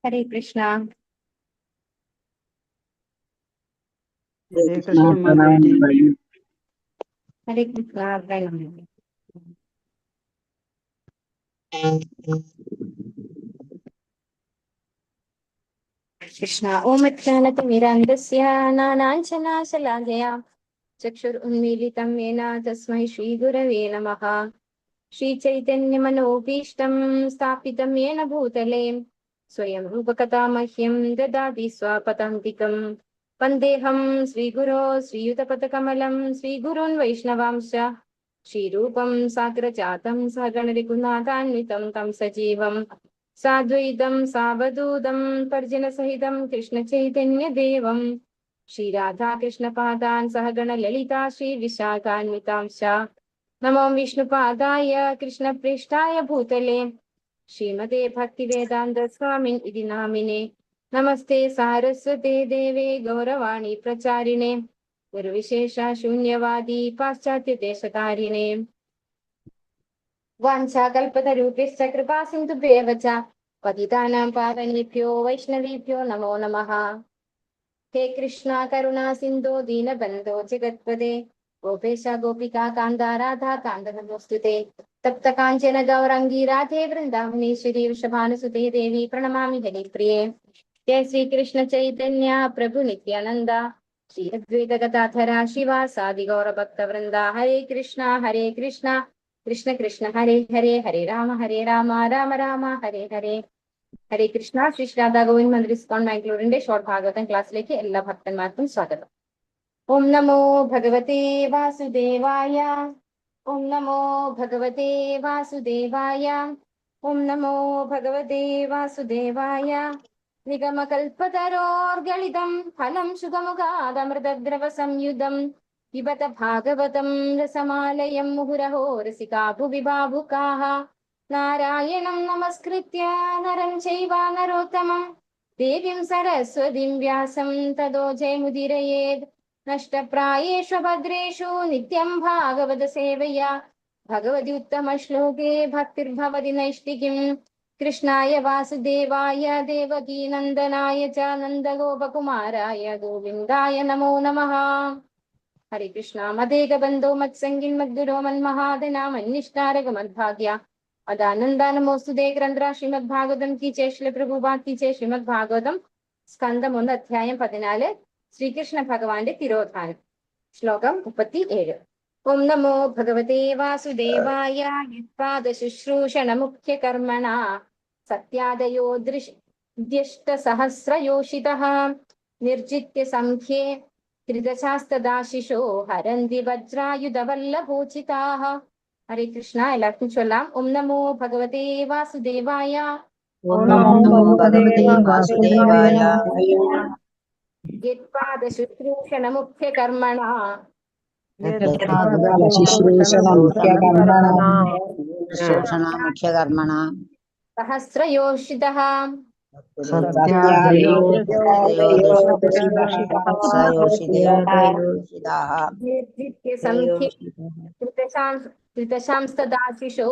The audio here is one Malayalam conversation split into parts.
ഹരേ കൃഷ്ണ. ഹരേ കൃഷ്ണ മാതാജി. ഹരേ കൃഷ്ണ. കൃഷ്ണ. ഓം അജ്ഞാനതിമിരാന്ധസ്യ നാനാഞ്ജനാശലാകയാ ചക്ഷുരുന്മീലിതം യേന തസ്മൈ ശ്രീഗുരവേ നമഃ. ശ്രീചൈതന്യമനോഭീഷ്ടം സ്ഥാപിതം യേന ഭൂതലേ സ്വയം രൂപകഥാ മഹ്യം ദദാതി സ്വപദാന്തികം. വന്ദേഹം ശ്രീഗുരോ ശ്രീയുതപദകമലം ശ്രീഗുരുन् വൈഷ്ണവാംശ ശ്രീരൂപം സാഗ്രജാതം സഹഗണരഘുനാഥാന്വിതം തം സജീവം സാദ്വൈതം സാവധൂതം പരിജനസഹിതം കൃഷ്ണചൈതന്യദേവം ശ്രീരാധാകൃഷ്ണപാദാൻ സഹഗണലളിതാ ശ്രീവിശാഖാന്വിതാംശ. നമോ വിഷ്ണുപാദായ കൃഷ്ണപ്രേഷ്ഠായ ഭൂതലേ ശ്രീമതേ ഭക്തിവേദാന്ത സ്വാമിൻ ഇതി നാമിനെ. നമസ്തേ സാരസ്വതേ ദേവേ ഗൗരവാണി പ്രചാരിണേ ഗുരുവിശേഷ ശൂന്യവാദി പാശ്ചാത്യദേശകാരിണേ. വാഞ്ചാകൽപതരൂപ്യശ്ച കൃപാ സിന്ധുഭ്യേവ ച പതിതാനാം പാവനേഭ്യോ വൈഷ്ണവേഭ്യോ നമോ നമഃ. ഹേ കൃഷ്ണ കരുണാ സിന്ധോ ദീനബന്ധോ ജഗത്പദേ ഗോപേശ ഗോപികാ കാന്ത രാധാ കാന്ത നമോസ്തുതേ. തപ്ത കാഞ്ചന ഗൗരംഗീ രാധേ വൃന്ദാവനേശ്വരി വൃഷഭാനുസുതേ ദേവി പ്രണമാമി ഹരിപ്രിയേ. ജയ ശ്രീകൃഷ്ണ ചൈതന്യ പ്രഭു നിത്യാനന്ദ ശ്രീ അദ്വൈത ഗദാധര ശിവാസാദി ഗൗരഭക്തവൃന്ദ. ഹരേ കൃഷ്ണ കൃഷ്ണ കൃഷ്ണ ഹരേ ഹരേ ഹരേ രാമ രാമ രാമ ഹരേ ഹരേ. ഹരേ കൃഷ്ണ. ശ്രീ രാധാ ഗോവിന്ദ് മന്ദിർ ഇസ്കോൺ ബാംഗ്ലൂരിന്റെ ഷോർട്ട് ഭാഗവതം ക്ലാസ്സിലേക്ക് എല്ലാ ഭക്തന്മാർക്കും സ്വാഗതം. ഓം നമോ ഭഗവതേ വാസുദേവായ. ഓം നമോ ഭഗവതേ വാസുദേവായ. ഓം നമോ ഭഗവതേ വാസുദേവായ. നിഗമകൽപതരോർഗളിതം ഫലം സുഖമുഖാദമൃതദ്രവ സംയുതം പിബത ഭാഗവതം രസമാലയം മുഹുരഹോ രസികാ ഭുവി ഭാവുകാഃ. നാരായണം നമസ്കൃത്യ നരം ചൈവ നരോത്തമം ദേവീം സരസ്വതീം വ്യാസം തതോ ജയമുദീരയേത്. നഷ്ടപ്രായേഷു ഭദ്രേഷു നിത്യം ഭാഗവത സേവയാ ഭഗവതി ഉത്തമ ശ്ലോകേ ഭക്തിർഭവതി നൈഷ്ഠികിം. കൃഷ്ണായ വാസുദേവായ ദേവകീ നന്ദനായ ച നന്ദഗോപകുമാരായ ഗോവിന്ദായ നമോ നമഃ. ഹരേ കൃഷ്ണ. മദേകബന്ധോ മത്സംഗിൻ മദ്ഗുരോ മന്മഹാദനാ മന്നിഷ്ടാരക മദ്ഭാഗ്യ അദാനന്ദാനമോസ്തുതേ. ഗ്രന്ഥ ശ്രീമദ് ഭാഗവതം കി ജയ. ശ്രീ പ്രഭുപാദ് കി ജയ. ശ്രീമദ് ഭാഗവതം സ്കന്ധം 1 അധ്യായം 14 ശ്രീകൃഷ്ണ ഭഗവാന്റെ തിരോധാനം. ശ്ലോകം 37. ഓം നമോ ഭഗവതേ വാസുദേവായ. യത്പാദ ശുശ്രൂഷണ മുഖ്യ കർമ്മണ സത്യാദയോ ദൃഷ്ടസഹസ്രയോഷിതഃ നിർജിത്യ സംഖ്യേ ത്രിദശാസ്തദാശിഷോ ഹരന്തി വജ്രായുധവല്ലഭോചിതാഃ. ഹരേ കൃഷ്ണ. എല്ലാവർക്കും ചൊല്ലാം. ഓം നമോ ഭഗവതേ വാസുദേവായ. ഓം നമോ ഭഗവതേ വാസുദേവായ. യത്പാദ ശുശ്രൂഷണ മുഖ്യ കർമ്മണ മുഖ്യകർമ്മണ സഹസ്രയോഷിതഃ ത്രിദശാംസ്തദാശിഷോ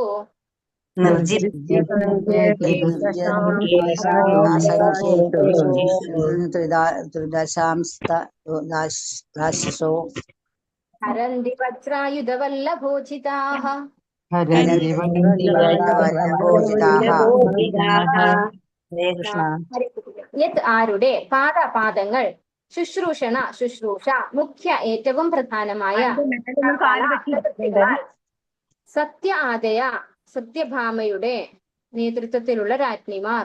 ത്രിദശാംസ്തദാശിഷോ ഹരന്തി വജ്രായുധവല്ലഭോചിതാഃ. യത് ആരുടെ പാദപാദങ്ങൾ ശുശ്രൂഷണ ശുശ്രൂഷ മുഖ്യ ഏറ്റവും പ്രധാനമായ സത്യ ആദയ സത്യഭാമയുടെ നേതൃത്വത്തിലുള്ള രാജ്ഞിമാർ.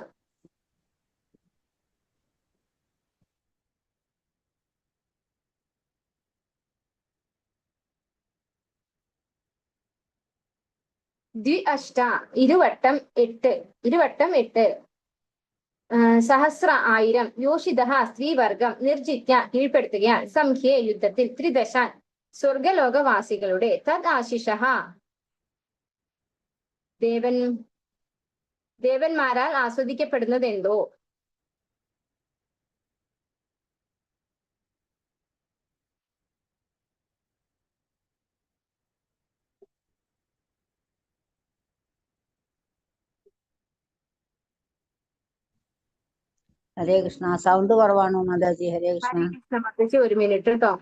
ഇരുവട്ടം 8 സഹസ്ര 1000 യോഷിത സ്ത്രീവർഗം നിർജിത്യ കീഴ്പ്പെടുത്തുകയാൽ സംഖ്യേ യുദ്ധത്തിൽ ത്രിദശാൻ സ്വർഗലോകവാസികളുടെ തദ് ആശിഷ ദേവന്മാരാൽ ആസ്വദിക്കപ്പെടുന്നത് എന്തോ. ഹരേ കൃഷ്ണ. സൗണ്ട് കുറവാണോ മാതാജി? ഹരേ കൃഷ്ണ. ഒരു മിനിറ്റ് കേട്ടോ.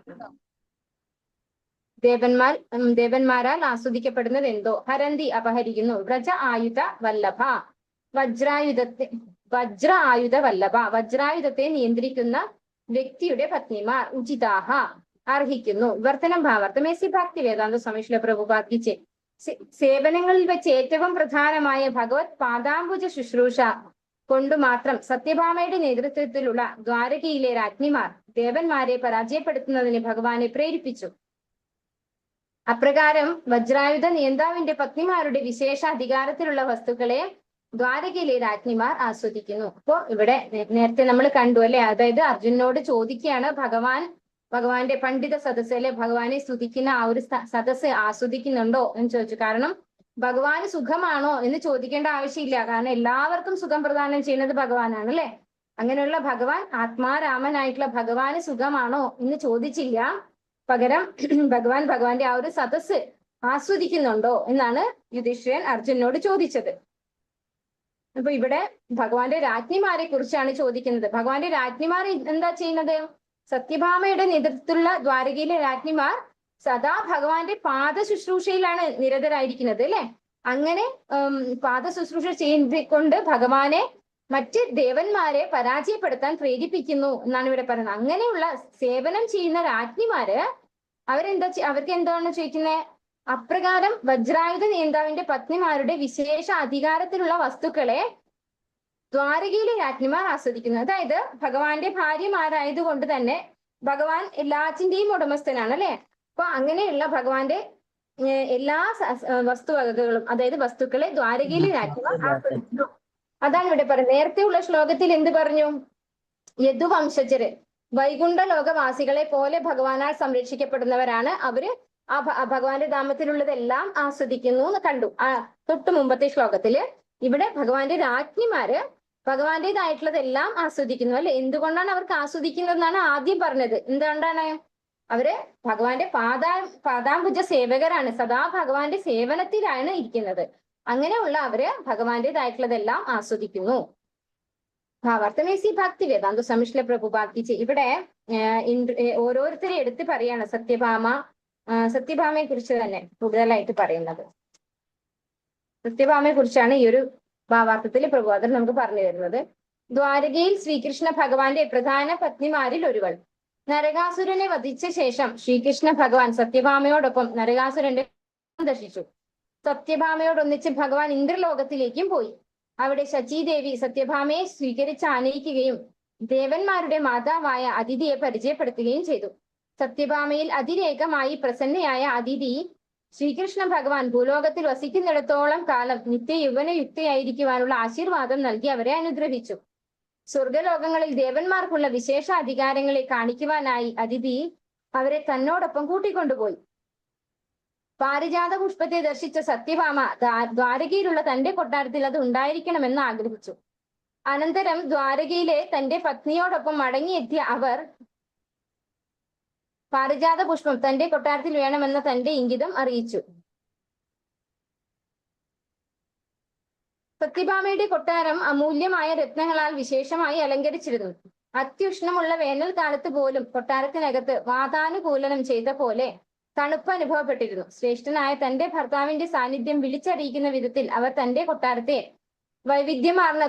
ദേവന്മാരാൽ ആസ്വദിക്കപ്പെടുന്നത് എന്തോ. ഹരന്തി അപഹരിക്കുന്നു. വ്രജ ആയുധ വല്ലഭ വജ്ര ആയുധ വല്ലഭ വജ്രായുധത്തെ നിയന്ത്രിക്കുന്ന വ്യക്തിയുടെ പത്നിമാർ. ഉചിതാഹ അർഹിക്കുന്നു. വിവർത്തനം ഭാവാർത്ഥം. എസി ഭക്തി വേദാന്ത സ്വാമി പ്രഭുപാദിച്ച് സേവനങ്ങളിൽ വെച്ച് ഏറ്റവും പ്രധാനമായ ഭഗവത് പാദാംബുജ ശുശ്രൂഷ കൊണ്ടു മാത്രം സത്യഭാമയുടെ നേതൃത്വത്തിലുള്ള ദ്വാരകയിലെ രാജ്ഞിമാർ ദേവന്മാരെ പരാജയപ്പെടുത്തുന്നതിന് ഭഗവാനെ പ്രേരിപ്പിച്ചു. അപ്രകാരം വജ്രായുധ നിയന്താവിന്റെ പത്നിമാരുടെ വിശേഷ അധികാരത്തിലുള്ള വസ്തുക്കളെ ദ്വാരകയിലെ രാജ്ഞിമാർ ആസ്വദിക്കുന്നു. അപ്പോ ഇവിടെ നേരത്തെ നമ്മൾ കണ്ടു അല്ലെ, അതായത് അർജുനോട് ചോദിക്കുകയാണ് ഭഗവാന്റെ പണ്ഡിത സദസ്സ് അല്ലെ, ഭഗവാനെ സ്തുതിക്കുന്ന ആ ഒരു സദസ്സ് ആസ്വദിക്കുന്നുണ്ടോ എന്ന് ചോദിച്ചു. കാരണം ഭഗവാന് സുഖമാണോ എന്ന് ചോദിക്കേണ്ട ആവശ്യമില്ല. കാരണം എല്ലാവർക്കും സുഖം പ്രദാനം ചെയ്യുന്നത് ഭഗവാനാണ് അല്ലെ. അങ്ങനെയുള്ള ഭഗവാൻ, ആത്മാരാമനായിട്ടുള്ള ഭഗവാന് സുഖമാണോ എന്ന് ചോദിച്ചില്ല. പകരം ഭഗവാന്റെ ആ ഒരു സദസ്സ് ആസ്വദിക്കുന്നുണ്ടോ എന്നാണ് യുധിഷ്ഠിരൻ അർജുനോട് ചോദിച്ചത്. അപ്പൊ ഇവിടെ ഭഗവാന്റെ രാജ്ഞിമാരെ കുറിച്ചാണ് ചോദിക്കുന്നത്. ഭഗവാന്റെ രാജ്ഞിമാർ എന്താ ചെയ്യുന്നത്? സത്യഭാമയുടെ നേതൃത്വത്തിലുള്ള ദ്വാരകയിലെ രാജ്ഞിമാർ സദാ ഭഗവാന്റെ പാദ ശുശ്രൂഷയിലാണ് നിരതരായിരിക്കുന്നത് അല്ലെ. അങ്ങനെ പാദ ശുശ്രൂഷ ചെയ്തുകൊണ്ട് ഭഗവാനെ മറ്റ് ദേവന്മാരെ പരാജയപ്പെടുത്താൻ പ്രേരിപ്പിക്കുന്നു എന്നാണ് ഇവിടെ പറയുന്നത്. അങ്ങനെയുള്ള സേവനം ചെയ്യുന്ന രാജ്ഞിമാര് അവർക്ക് എന്താണ് ചോദിക്കുന്നത്? അപ്രകാരം വജ്രായുധ നേതാവിന്റെ പത്നിമാരുടെ വിശേഷ അധികാരത്തിലുള്ള വസ്തുക്കളെ ദ്വാരകയിലെ രാജ്ഞിമാർ ആസ്വദിക്കുന്നു. അതായത് ഭഗവാന്റെ ഭാര്യമാരായതുകൊണ്ട് തന്നെ ഭഗവാൻ എല്ലാറ്റിന്റെയും ഉടമസ്ഥനാണ് അല്ലെ. അപ്പൊ അങ്ങനെയുള്ള ഭഗവാന്റെ എല്ലാ വസ്തുവകകളും, അതായത് വസ്തുക്കളെ ദ്വാരകയിലെ രാജ്ഞിമാർ ആസ്വദിക്കുന്നു. അതാണ് ഇവിടെ പറയുന്നത്. നേരത്തെയുള്ള ശ്ലോകത്തിൽ എന്ത് പറഞ്ഞു? യദുവംശജര് വൈകുണ്ഠ ലോകവാസികളെ പോലെ ഭഗവാനാൽ സംരക്ഷിക്കപ്പെടുന്നവരാണ്. അവര് ആ ഭഗവാന്റെ ധാമത്തിലുള്ളതെല്ലാം ആസ്വദിക്കുന്നു എന്ന് കണ്ടു തൊട്ട് മുമ്പത്തെ ശ്ലോകത്തില്. ഇവിടെ ഭഗവാന്റെ രാജ്ഞിമാര് ഭഗവാന്റേതായിട്ടുള്ളതെല്ലാം ആസ്വദിക്കുന്നു അല്ലെ. എന്തുകൊണ്ടാണ് അവർക്ക് ആസ്വദിക്കുന്നതെന്നാണ് ആദ്യം പറഞ്ഞത്. എന്തുകൊണ്ടാണ്? അവര് ഭഗവാന്റെ പാദാംബുജ സേവകരാണ്, സദാ ഭഗവാന്റെ സേവനത്തിലാണ് ഇരിക്കുന്നത്. അങ്ങനെയുള്ള അവര് ഭഗവാന്റേതായിട്ടുള്ളതെല്ലാം ആസ്വദിക്കുന്നു. ഭാവാർത്ഥമേസി ഭക്തി വേദാന്ത സ്വാമി പ്രഭുപാദിച്ച് ഇവിടെ ഓരോരുത്തരെ എടുത്ത് പറയാണ്. സത്യഭാമയെ കുറിച്ച് തന്നെ കൂടുതലായിട്ട് പറയുന്നത്. സത്യഭാമയെ കുറിച്ചാണ് ഈ ഒരു ഭാവാർത്ഥത്തിൽ പ്രഭുപാദർ നമുക്ക് പറഞ്ഞു തരുന്നത്. ദ്വാരകയിൽ ശ്രീകൃഷ്ണ ഭഗവാന്റെ പ്രധാന പത്നിമാരിൽ ഒരുവൾ. നരകാസുരനെ വധിച്ച ശേഷം ശ്രീകൃഷ്ണ ഭഗവാൻ സത്യഭാമയോടൊപ്പം നരകാസുരന്റെ ദർശിച്ചു. സത്യഭാമയോടൊന്നിച്ച് ഭഗവാൻ ഇന്ദ്രലോകത്തിലേക്കും പോയി. അവിടെ ശചീദേവി സത്യഭാമയെ സ്വീകരിച്ച് ആനയിക്കുകയും ദേവന്മാരുടെ മാതാവായ അതിഥിയെ പരിചയപ്പെടുത്തുകയും ചെയ്തു. സത്യഭാമയിൽ അതിരേകമായി പ്രസന്നയായ അതിഥി ശ്രീകൃഷ്ണ ഭഗവാൻ ഭൂലോകത്തിൽ വസിക്കുന്നിടത്തോളം കാലം നിത്യയൗവനയുക്തയായിരിക്കുവാനുള്ള ആശീർവാദം നൽകി അവരെ അനുഗ്രഹിച്ചു. സ്വർഗലോകങ്ങളിൽ ദേവന്മാർക്കുള്ള വിശേഷ അധികാരങ്ങളെ കാണിക്കുവാനായി അതിഥി അവരെ തന്നോടൊപ്പം കൂട്ടിക്കൊണ്ടുപോയി. പാരിജാത പുഷ്പത്തെ ദർശിച്ച സത്യഭാമ ദ്വാരകയിലുള്ള തന്റെ കൊട്ടാരത്തിൽ അത് ഉണ്ടായിരിക്കണമെന്ന് ആഗ്രഹിച്ചു. അനന്തരം ദ്വാരകയിലെ തന്റെ പത്നിയോടൊപ്പം മടങ്ങിയെത്തിയ അവർ പാരിജാത പുഷ്പം തന്റെ കൊട്ടാരത്തിൽ വേണമെന്ന തന്റെ ഇംഗിതം അറിയിച്ചു. സത്യഭാമയുടെ കൊട്ടാരം അമൂല്യമായ രത്നങ്ങളാൽ വിശേഷമായി അലങ്കരിച്ചിരുന്നു. അത്യുഷ്ണമുള്ള വേനൽക്കാലത്ത് പോലും കൊട്ടാരത്തിനകത്ത് വാതാനുകൂലനം ചെയ്ത പോലെ തണുപ്പ് അനുഭവപ്പെട്ടിരുന്നു. ശ്രേഷ്ഠനായ തന്റെ ഭർത്താവിന്റെ സാന്നിധ്യം വിളിച്ചറിയിക്കുന്ന വിധത്തിൽ അവർ തന്റെ കൊട്ടാരത്തെ വൈവിധ്യമാർന്ന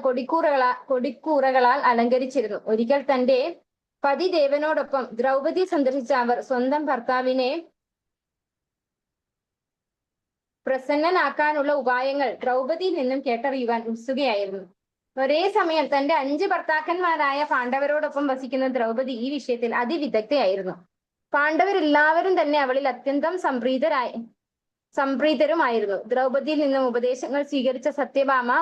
കൊടിക്കൂറകളാൽ അലങ്കരിച്ചിരുന്നു. ഒരിക്കൽ തന്റെ പതിദേവനോടൊപ്പം ദ്രൗപദി സന്ദർശിച്ച അവർ സ്വന്തം ഭർത്താവിനെ പ്രസന്നനാക്കാനുള്ള ഉപായങ്ങൾ ദ്രൗപദിയിൽ നിന്നും കേട്ടറിയുവാൻ ഉത്സുകയായിരുന്നു. ഒരേ സമയം തന്റെ 5 ഭർത്താക്കന്മാരായ പാണ്ഡവരോടൊപ്പം വസിക്കുന്ന ദ്രൗപദി ഈ വിഷയത്തിൽ അതിവിദഗ്ധയായിരുന്നു. പാണ്ഡവരെല്ലാവരും തന്നെ അവളിൽ അത്യന്തം സംപ്രീതരുമായിരുന്നു. ദ്രൗപദിയിൽ നിന്നും ഉപദേശങ്ങൾ സ്വീകരിച്ച സത്യഭാമ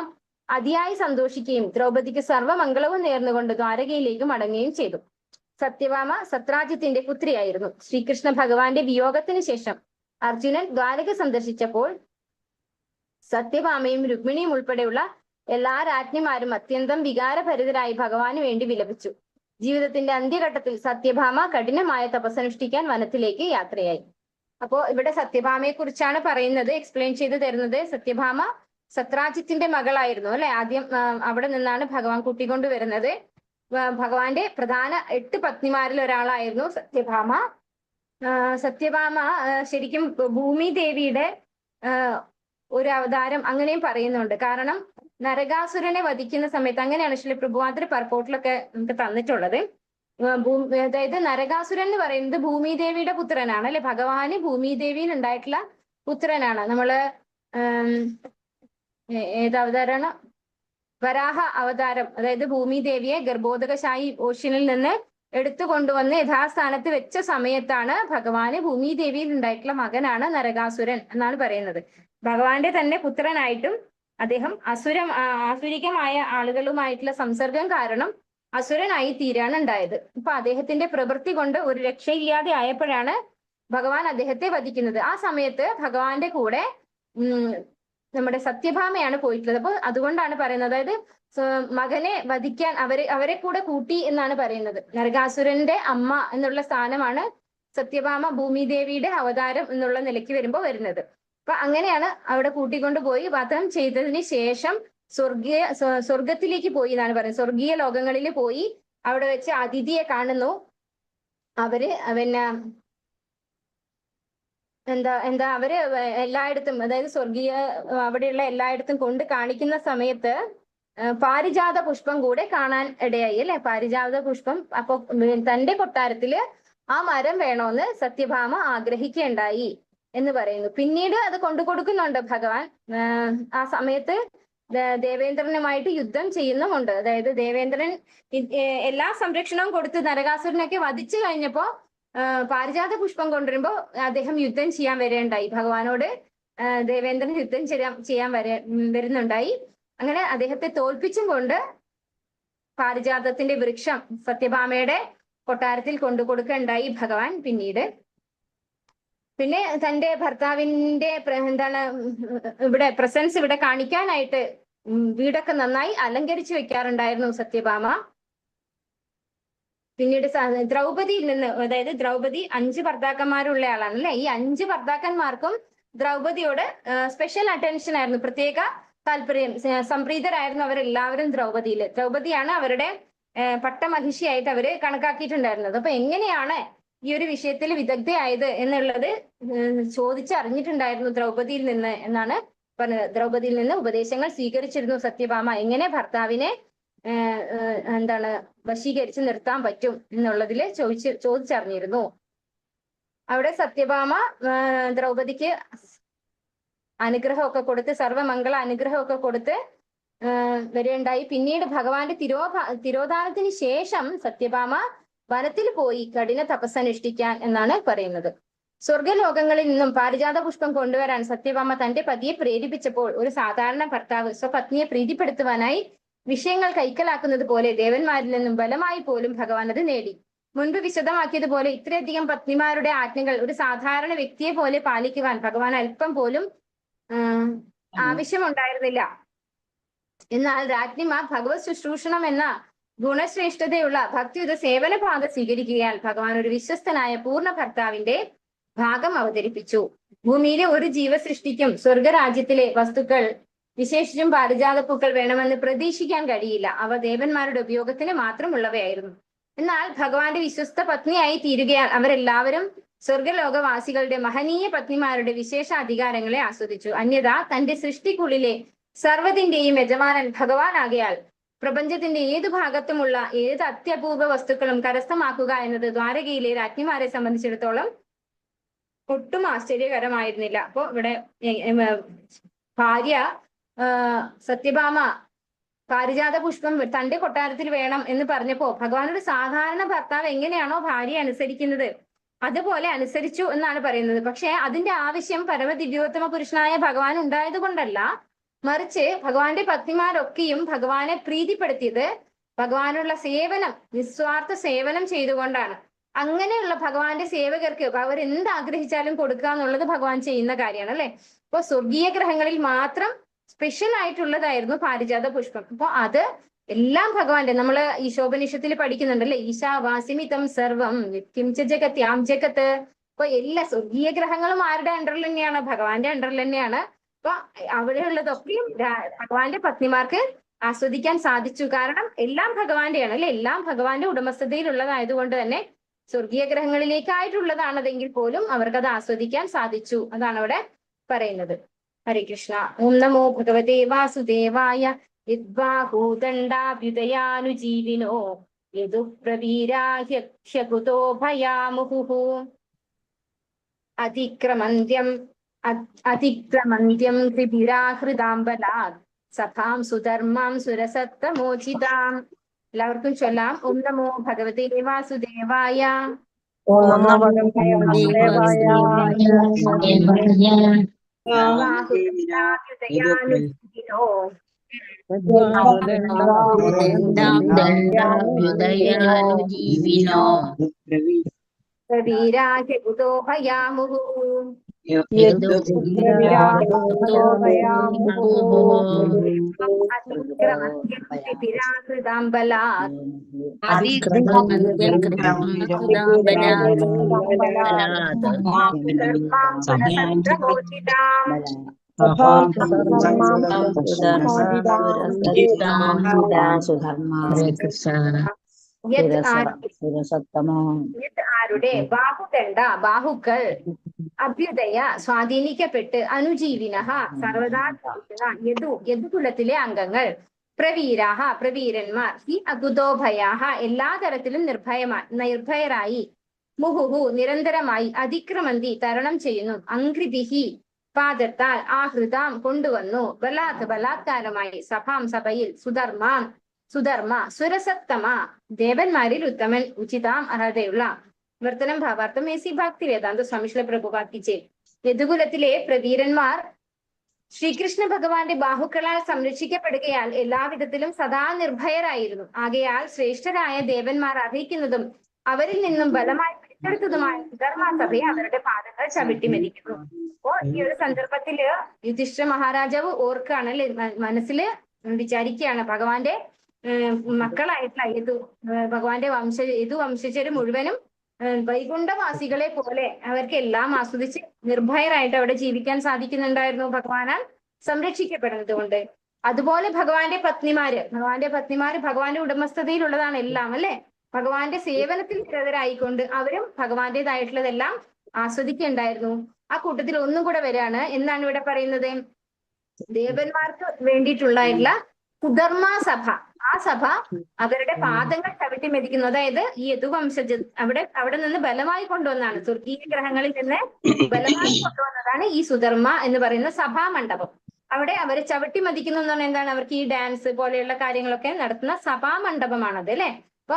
അതിയായി സന്തോഷിക്കുകയും ദ്രൗപദിക്ക് സർവ്വമംഗളവും നേർന്നുകൊണ്ട് ദ്വാരകയിലേക്ക് മടങ്ങുകയും ചെയ്തു. സത്യഭാമ സത്രാജിത്തിന്റെ പുത്രിയായിരുന്നു. ശ്രീകൃഷ്ണ ഭഗവാന്റെ വിയോഗത്തിന് ശേഷം അർജുനൻ ദ്വാരക സന്ദർശിച്ചപ്പോൾ സത്യഭാമയും രുക്മിണിയും ഉൾപ്പെടെയുള്ള എല്ലാ രാജ്ഞിമാരും അത്യന്തം വികാരഭരിതരായി ഭഗവാന് വേണ്ടി വിലപിച്ചു. ജീവിതത്തിന്റെ അന്ത്യഘട്ടത്തിൽ സത്യഭാമ കഠിനമായ തപസ്സനുഷ്ഠിക്കാൻ വനത്തിലേക്ക് യാത്രയായി. അപ്പോ ഇവിടെ സത്യഭാമയെ കുറിച്ചാണ് പറയുന്നത്, എക്സ്പ്ലെയിൻ ചെയ്തു തരുന്നത്. സത്യഭാമ സത്രാജിത്തിന്റെ മകളായിരുന്നു അല്ലെ. ആദ്യം അവിടെ നിന്നാണ് ഭഗവാൻ കൂട്ടിക്കൊണ്ടുവരുന്നത്. ഭഗവാന്റെ പ്രധാന 8 പത്നിമാരിൽ ഒരാളായിരുന്നു സത്യഭാമ. സത്യഭാമ ശരിക്കും ഭൂമി ദേവിയുടെ ഒരു അവതാരം അങ്ങനെയും പറയുന്നുണ്ട്. കാരണം നരകാസുരനെ വധിക്കുന്ന സമയത്ത്, അങ്ങനെയാണ് ശ്രീ പ്രഭുവാദ്ര പർപ്പോട്ടിലൊക്കെ നമുക്ക് തന്നിട്ടുള്ളത്. അതായത് നരകാസുരൻ എന്ന് പറയുന്നത് ഭൂമി ദേവിയുടെ പുത്രനാണ് അല്ലെ. ഭഗവാന് ഭൂമി ദേവിയിൽ ഉണ്ടായിട്ടുള്ള പുത്രനാണ്. നമ്മള് ഏത് അവതാരമാണ്? വരാഹ അവതാരം. അതായത് ഭൂമി ദേവിയെ ഗർഭോദകശായി ഓഷ്യനിൽ നിന്ന് എടുത്തു കൊണ്ടുവന്ന് യഥാസ്ഥാനത്ത് വെച്ച സമയത്താണ് ഭഗവാന് ഭൂമി ദേവിയിൽ ഉണ്ടായിട്ടുള്ള മകനാണ് നരകാസുരൻ എന്നാണ് പറയുന്നത്. ഭഗവാന്റെ തന്നെ പുത്രനായിട്ടും അദ്ദേഹം ആസുരികമായ ആളുകളുമായിട്ടുള്ള സംസർഗം കാരണം അസുരനായി തീരാണ് ഉണ്ടായത്. അപ്പൊ അദ്ദേഹത്തിന്റെ പ്രവൃത്തി കൊണ്ട് ഒരു രക്ഷയില്ലാതെ ആയപ്പോഴാണ് ഭഗവാൻ അദ്ദേഹത്തെ വധിക്കുന്നത്. ആ സമയത്ത് ഭഗവാന്റെ കൂടെ നമ്മുടെ സത്യഭാമയാണ് പോയിട്ടുള്ളത്. അപ്പൊ അതുകൊണ്ടാണ് പറയുന്നത്, അതായത് മകനെ വധിക്കാൻ അവരെ കൂടെ കൂട്ടി എന്നാണ് പറയുന്നത്. നരകാസുരന്റെ അമ്മ എന്നുള്ള സ്ഥാനമാണ് സത്യഭാമ ഭൂമി ദേവിയുടെ അവതാരം എന്നുള്ള നിലയ്ക്ക് വരുമ്പോൾ വരുന്നത്. അപ്പൊ അങ്ങനെയാണ് അവിടെ കൂട്ടിക്കൊണ്ടുപോയി വധം ചെയ്തതിന് ശേഷം സ്വർഗത്തിലേക്ക് പോയി എന്നാണ് പറയുന്നത്. സ്വർഗീയ ലോകങ്ങളിൽ പോയി അവിടെ വെച്ച് അതിഥിയെ കാണുന്നു. അവര് പിന്നെ അവര് എല്ലായിടത്തും, അതായത് സ്വർഗീയ അവിടെയുള്ള എല്ലായിടത്തും കൊണ്ട് കാണിക്കുന്ന സമയത്ത് പാരിജാത പുഷ്പം കൂടെ കാണാൻ ഇടയായി അല്ലെ. പാരിജാത പുഷ്പം അപ്പൊ തന്റെ കൊട്ടാരത്തില് ആ മരം വേണോന്ന് സത്യഭാമ ആഗ്രഹിക്കുകയുണ്ടായി എന്ന് പറയുന്നു. പിന്നീട് അത് കൊണ്ടു കൊടുക്കുന്നുണ്ട് ഭഗവാൻ. ആ സമയത്ത് ദേവേന്ദ്രനുമായിട്ട് യുദ്ധം ചെയ്യുന്നുമുണ്ട്. അതായത് ദേവേന്ദ്രൻ എല്ലാ സംരക്ഷണവും കൊടുത്ത് നരകാസുരനൊക്കെ വധിച്ചു കഴിഞ്ഞപ്പോ പാരിജാത പുഷ്പം കൊണ്ടുവരുമ്പോ അദ്ദേഹം യുദ്ധം ചെയ്യാൻ വരേണ്ടായി. ഭഗവാനോട് ദേവേന്ദ്രൻ യുദ്ധം ചെയ്യാൻ വരുന്നുണ്ടായി. അങ്ങനെ അദ്ദേഹത്തെ തോൽപ്പിച്ചും കൊണ്ട് പാരിജാതത്തിന്റെ വൃക്ഷം സത്യഭാമയുടെ കൊട്ടാരത്തിൽ കൊണ്ടു കൊടുക്കുകയുണ്ടായി ഭഗവാൻ. പിന്നെ തന്റെ ഭർത്താവിന്റെ ഇവിടെ പ്രസൻസ് ഇവിടെ കാണിക്കാനായിട്ട് വീടൊക്കെ നന്നായി അലങ്കരിച്ചു വെക്കാറുണ്ടായിരുന്നു സത്യഭാമ. പിന്നീട് ദ്രൗപദിയിൽ നിന്ന്, അതായത് ദ്രൗപദി 5 ഭർത്താക്കന്മാരുള്ള ആളാണ് അല്ലെ. ഈ 5 ഭർത്താക്കന്മാർക്കും ദ്രൗപദിയോട് സ്പെഷ്യൽ അറ്റൻഷൻ ആയിരുന്നു, പ്രത്യേക താല്പര്യം, സംപ്രീതരായിരുന്നു അവരെല്ലാവരും ദ്രൗപദിയാണ് അവരുടെ പട്ടമഹിഷിയായിട്ട് അവര് കണക്കാക്കിയിട്ടുണ്ടായിരുന്നത്. അപ്പൊ എങ്ങനെയാണ് ഈ ഒരു വിഷയത്തിൽ വിദഗ്ധയായത് എന്നുള്ളത് ചോദിച്ചറിഞ്ഞിട്ടുണ്ടായിരുന്നു ദ്രൗപദിയിൽ നിന്ന് എന്നാണ് പറഞ്ഞത്. ദ്രൗപദിയിൽ നിന്ന് ഉപദേശങ്ങൾ സ്വീകരിച്ചിരുന്നു സത്യഭാമ, എങ്ങനെ ഭർത്താവിനെ വശീകരിച്ച് നിർത്താൻ പറ്റും എന്നുള്ളതിൽ ചോദിച്ചറിഞ്ഞിരുന്നു. അവിടെ സത്യഭാമ ദ്രൗപദിക്ക് അനുഗ്രഹമൊക്കെ കൊടുത്ത്, സർവമംഗള അനുഗ്രഹമൊക്കെ കൊടുത്ത് വരികയുണ്ടായി. പിന്നീട് ഭഗവാന്റെ തിരോധാനത്തിന് ശേഷം സത്യഭാമ വനത്തിൽ പോയി കഠിന തപസ്സനുഷ്ഠിക്കാൻ എന്നാണ് പറയുന്നത്. സ്വർഗലോകങ്ങളിൽ നിന്നും പാരിജാത പുഷ്പം കൊണ്ടുവരാൻ സത്യഭാമ തന്റെ പതിയെ പ്രേരിപ്പിച്ചപ്പോൾ ഒരു സാധാരണ ഭർത്താവ് സ്വപത്നിയെ പ്രീതിപ്പെടുത്തുവാനായി വിഷയങ്ങൾ കൈക്കലാക്കുന്നത് പോലെ ദേവന്മാരിൽ നിന്നും ബലമായി പോലും ഭഗവാൻ അത് നേടി. മുൻപ് വിശദമാക്കിയതുപോലെ ഇത്രയധികം പത്നിമാരുടെ ആജ്ഞകൾ ഒരു സാധാരണ വ്യക്തിയെ പോലെ പാലിക്കുവാൻ ഭഗവാൻ അല്പം പോലും ആവശ്യമുണ്ടായിരുന്നില്ല. എന്നാൽ രാജ്ഞിമാർ ഭഗവത് ശുശ്രൂഷണം എന്ന ഗുണശ്രേഷ്ഠതയുള്ള ഭക്തിയുത സേവന ഭാഗം സ്വീകരിക്കുകയാൽ ഭഗവാൻ ഒരു വിശ്വസ്തനായ പൂർണ്ണ ഭർത്താവിന്റെ ഭാഗം അവതരിപ്പിച്ചു. ഭൂമിയിലെ ഒരു ജീവസൃഷ്ടിക്കും സ്വർഗരാജ്യത്തിലെ വസ്തുക്കൾ, വിശേഷിച്ചും പാരിജാത പൂക്കൾ വേണമെന്ന് പ്രതീക്ഷിക്കാൻ കഴിയില്ല. അവ ദേവന്മാരുടെ ഉപയോഗത്തിന് മാത്രമുള്ളവയായിരുന്നു. എന്നാൽ ഭഗവാന്റെ വിശ്വസ്ത പത്നിയായി തീരുകയാൽ അവരെല്ലാവരും സ്വർഗലോകവാസികളുടെ മഹനീയ പത്നിമാരുടെ വിശേഷ അധികാരങ്ങളെ ആസ്വദിച്ചു. അന്യഥ തന്റെ സൃഷ്ടിക്കുള്ളിലെ സർവ്വതിന്റെയും യജമാനൻ ഭഗവാനാകയാൽ പ്രപഞ്ചത്തിന്റെ ഏതു ഭാഗത്തുമുള്ള ഏത് അത്യപൂർവ വസ്തുക്കളും കരസ്ഥമാക്കുക എന്നത് ദ്വാരകയിലെ രാജ്ഞിമാരെ സംബന്ധിച്ചിടത്തോളം ഒട്ടും ആശ്ചര്യകരമായിരുന്നില്ല. അപ്പൊ ഇവിടെ ഭാര്യ സത്യഭാമ പാരിജാത പുഷ്പം തന്റെ കൊട്ടാരത്തിൽ വേണം എന്ന് പറഞ്ഞപ്പോ ഭഗവാനോട് സാധാരണ ഭർത്താവ് എങ്ങനെയാണോ ഭാര്യയെ അനുസരിക്കുന്നത് അതുപോലെ അനുസരിച്ചു എന്നാണ് പറയുന്നത്. പക്ഷെ അതിന്റെ ആവശ്യം പരമദിവ്യോത്തമ പുരുഷനായ ഭഗവാൻ ഉണ്ടായത് കൊണ്ടല്ല, മറിച്ച് ഭഗവാന്റെ പത്നിമാരൊക്കെയും ഭഗവാനെ പ്രീതിപ്പെടുത്തിയത് ഭഗവാനുള്ള സേവനം, നിസ്വാർത്ഥ സേവനം ചെയ്തുകൊണ്ടാണ്. അങ്ങനെയുള്ള ഭഗവാന്റെ സേവകർക്ക് അവർ എന്ത് ആഗ്രഹിച്ചാലും കൊടുക്കുക എന്നുള്ളത് ഭഗവാൻ ചെയ്യുന്ന കാര്യമാണ് അല്ലെ. ഇപ്പൊ സ്വർഗീയ ഗ്രഹങ്ങളിൽ മാത്രം സ്പെഷ്യൽ ആയിട്ടുള്ളതായിരുന്നു പാരിജാത പുഷ്പം. അപ്പൊ അത് എല്ലാം ഭഗവാന്റെ, നമ്മള് ഈശോപനിഷത്തിൽ പഠിക്കുന്നുണ്ടല്ലേ, ഈശാവാസിമിതം സർവം നിത്യം ച ജഗത്യാം ജഗത്ത്. അപ്പൊ എല്ലാ സ്വർഗീയ ഗ്രഹങ്ങളും ആരുടെ അണ്ടറിൽ തന്നെയാണ്? ഭഗവാന്റെ അണ്ടറിൽ തന്നെയാണ്. അപ്പൊ അവിടെയുള്ളതൊക്കെയും ഭഗവാന്റെ പത്നിമാർക്ക് ആസ്വദിക്കാൻ സാധിച്ചു. കാരണം എല്ലാം ഭഗവാന്റെയാണ് അല്ലെ, എല്ലാം ഭഗവാന്റെ ഉടമസ്ഥതയിലുള്ളതായതുകൊണ്ട് തന്നെ സ്വർഗീയ ഗ്രഹങ്ങളിലേക്കായിട്ടുള്ളതാണതെങ്കിൽ പോലും അവർക്കത് ആസ്വദിക്കാൻ സാധിച്ചു. അതാണ് അവിടെ പറയുന്നത്. ഹരേ കൃഷ്ണ. ഓം നമോ ഭഗവതേ വാസുദേവായ. യദ്ബാഹൂദണ്ഡാഭ്യുദയാനുജീവിനോ യദു പ്രവീരാഹ്യകുതോ ഭയാമുഹുഃ അതിക്രമന്ത്യം ത്രിഭിരാഹൃതാംബലാത് സഭാം സുധർമാം സുരസത്തമോചിതാം. എല്ലാവർക്കും ചൊല്ലാം. ഓം നമോ ഭഗവതേ വാസുദേവായ. ഓം നമോ ഭഗവതേ ബാഹുദണ്ഡാഭ്യുദയാനുജീവിനോ ദണ്ഡാഭ്യുദയാനുജീവിനോ പ്രവീരാഹ്യകുതോ ഭയാമുഹുഃ അതിക്രമന്ത്യം ആരുടെ ബാഹുദണ്ഡ ബാഹുക്കൾ അഭ്യുദയ സ്വാധീനിക്കപ്പെട്ട് അനുജീവിനഃ സർവദാ യദുകുലത്തിലെ അംഗങ്ങൾ പ്രവീരാഹ പ്രവീരന്മാർ ഹി അകുതോഭയാഹ എല്ലാ തരത്തിലും നിർഭയരായി മുഹുഹു നിരന്തരമായി അതിക്രമന്തി തരണം ചെയ്യുന്നു അംഘ്രിഭിഹി പാദത്താൽ ആഹൃതാം കൊണ്ടുവന്നു ബലാത്കാരമായി സഭാം സഭയിൽ സുധർമ്മ സുരസത്തമ ദേവന്മാരിൽ ഉത്തമൻ ഉചിതാം അർഹതയുള്ള. വർത്തനം ഭാവാർത്ഥം എസി ഭക്തി വേദാന്ത സ്വാമി ശ്രീല പ്രഭുപാദ് കി ജയ്. യദുകുലത്തിലെ പ്രവീരന്മാർ ശ്രീകൃഷ്ണ ഭഗവാന്റെ ബാഹുക്കളാൽ സംരക്ഷിക്കപ്പെടുകയാൽ എല്ലാവിധത്തിലും സദാ നിർഭയരായിരുന്നു. ആകയാൽ ശ്രേഷ്ഠരായ ദേവന്മാർ അർഹിക്കുന്നതും അവരിൽ നിന്നും ബലമായി പിടിച്ചെടുത്തതുമായ സുധർമാസഭയെ അവരുടെ പാദങ്ങൾ ചവിട്ടി മെതിക്കുന്നു. അപ്പോ ഈ ഒരു സന്ദർഭത്തില് യുധിഷ്ഠിര മഹാരാജാവ് ഓർക്കാണ് അല്ലെ, മനസ്സില് വിചാരിക്കുകയാണ് ഭഗവാന്റെ മക്കളായിട്ടുള്ള ഭഗവാന്റെ വംശജര് മുഴുവനും വൈകുണ്ഠവാസികളെ പോലെ അവർക്ക് എല്ലാം ആസ്വദിച്ച് നിർഭയരായിട്ട് അവിടെ ജീവിക്കാൻ സാധിക്കുന്നുണ്ടായിരുന്നു ഭഗവാനാൽ സംരക്ഷിക്കപ്പെടുന്നത് കൊണ്ട്. അതുപോലെ ഭഗവാന്റെ പത്നിമാര് ഭഗവാന്റെ ഉടമസ്ഥതയിലുള്ളതാണ് എല്ലാം അല്ലെ. ഭഗവാന്റെ സേവനത്തിൽ നിരതരായിക്കൊണ്ട് അവരും ഭഗവാന്റേതായിട്ടുള്ളതെല്ലാം ആസ്വദിക്കുന്നുണ്ടായിരുന്നു. ആ കൂട്ടത്തിൽ ഒന്നും കൂടെ വരികയാണ്. എന്താണ് ഇവിടെ പറയുന്നത്? ദേവന്മാർക്ക് വേണ്ടിയിട്ടുള്ളതായിട്ടുള്ള സുധർമ്മ സഭ, ആ സഭ അവരുടെ പാദങ്ങൾ ചവിട്ടി മെതിക്കുന്നു. അതായത് ഈ യദുവംശജ അവിടെ നിന്ന് ബലമായി കൊണ്ടുവന്നാണ്, സ്വർഗീയ ഗ്രഹങ്ങളിൽ നിന്ന് ബലമായി കൊണ്ടുവന്നതാണ് ഈ സുധർമ്മ എന്ന് പറയുന്ന സഭാമണ്ഡപം. അവിടെ അവരെ ചവിട്ടി മതിക്കുന്നു എന്ന് പറഞ്ഞാൽ എന്താണ്? അവർക്ക് ഈ ഡാൻസ് പോലെയുള്ള കാര്യങ്ങളൊക്കെ നടത്തുന്ന സഭാമണ്ഡപമാണത് അല്ലെ. അപ്പൊ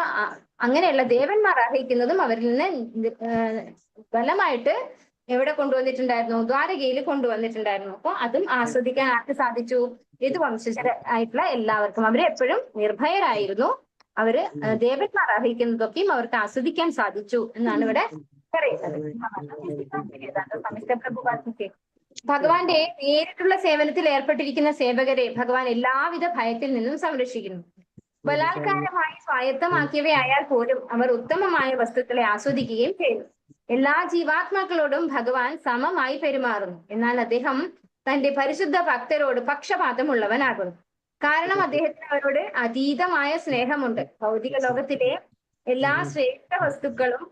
അങ്ങനെയുള്ള ദേവന്മാർ അർഹിക്കുന്നതും അവരിൽ നിന്ന് ബലമായിട്ട് എവിടെ കൊണ്ടുവന്നിട്ടുണ്ടായിരുന്നു? ദ്വാരകയിൽ കൊണ്ടുവന്നിട്ടുണ്ടായിരുന്നു. അപ്പൊ അതും ആസ്വദിക്കാൻ ആർക്ക് സാധിച്ചു? യദുവംശജരായിട്ടുള്ള എല്ലാവർക്കും. അവര് എപ്പോഴും നിർഭയരായിരുന്നു. അവര് ദേവന്മാർ അർഹിക്കുന്നതൊക്കെയും അവർക്ക് ആസ്വദിക്കാൻ സാധിച്ചു എന്നാണ് ഇവിടെ പറയുന്നത്. ഭഗവാന്റെ നേരിട്ടുള്ള സേവനത്തിൽ ഏർപ്പെട്ടിരിക്കുന്ന സേവകരെ ഭഗവാൻ എല്ലാവിധ ഭയത്തിൽ നിന്നും സംരക്ഷിക്കുന്നു. ബലാത്കാരമായി സ്വായത്തമാക്കിയവയായാൽ പോലും അവർ ഉത്തമമായ വസ്തുക്കളെ ആസ്വദിക്കുകയും ചെയ്യുന്നു. എല്ലാ ജീവാത്മാക്കളോടും ഭഗവാൻ സമമായി പെരുമാറുന്നു. എന്നാൽ അദ്ദേഹം തന്റെ പരിശുദ്ധ ഭക്തരോട് പക്ഷപാതമുള്ളവനാകുന്നു. കാരണം അദ്ദേഹത്തിന് അവരോട് അതീതമായ സ്നേഹമുണ്ട്. ഭൗതിക ലോകത്തിലെ എല്ലാ ശ്രേഷ്ഠ വസ്തുക്കളാലും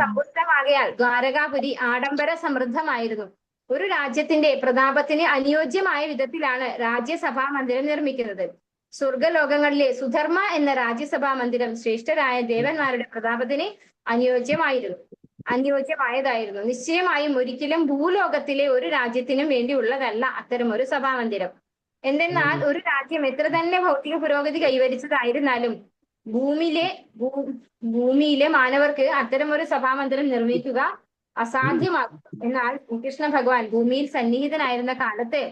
സമ്പുഷ്ടമാകയാൽ ദ്വാരകാപുരി ആഡംബര സമൃദ്ധമായിരുന്നു. ഒരു രാജ്യത്തിന്റെ പ്രതാപത്തിന് അനുയോജ്യമായ വിധത്തിലാണ് രാജ്യസഭാ മന്ദിരം നിർമ്മിക്കുന്നത്. സ്വർഗലോകങ്ങളിലെ സുധർമ്മ എന്ന രാജ്യസഭാ മന്ദിരം ശ്രേഷ്ഠരായ ദേവന്മാരുടെ പ്രതാപത്തിന് അനുയോജ്യമായതായിരുന്നു. നിശ്ചയമായും ഒരിക്കലും ഭൂലോകത്തിലെ ഒരു രാജ്യത്തിനും വേണ്ടിയുള്ളതല്ല അത്തരം ഒരു സഭാമന്ദിരം. എന്തെന്നാൽ ഒരു രാജ്യം എത്ര തന്നെ ഭൗതിക പുരോഗതി കൈവരിച്ചതായിരുന്നാലും ഭൂമിയിലെ മാനവർക്ക് അത്തരം ഒരു സഭാമന്ദിരം നിർമ്മിക്കുക അസാധ്യമാകും. എന്നാൽ ശ്രീകൃഷ്ണ ഭഗവാൻ ഭൂമിയിൽ സന്നിഹിതനായിരുന്ന കാലത്ത്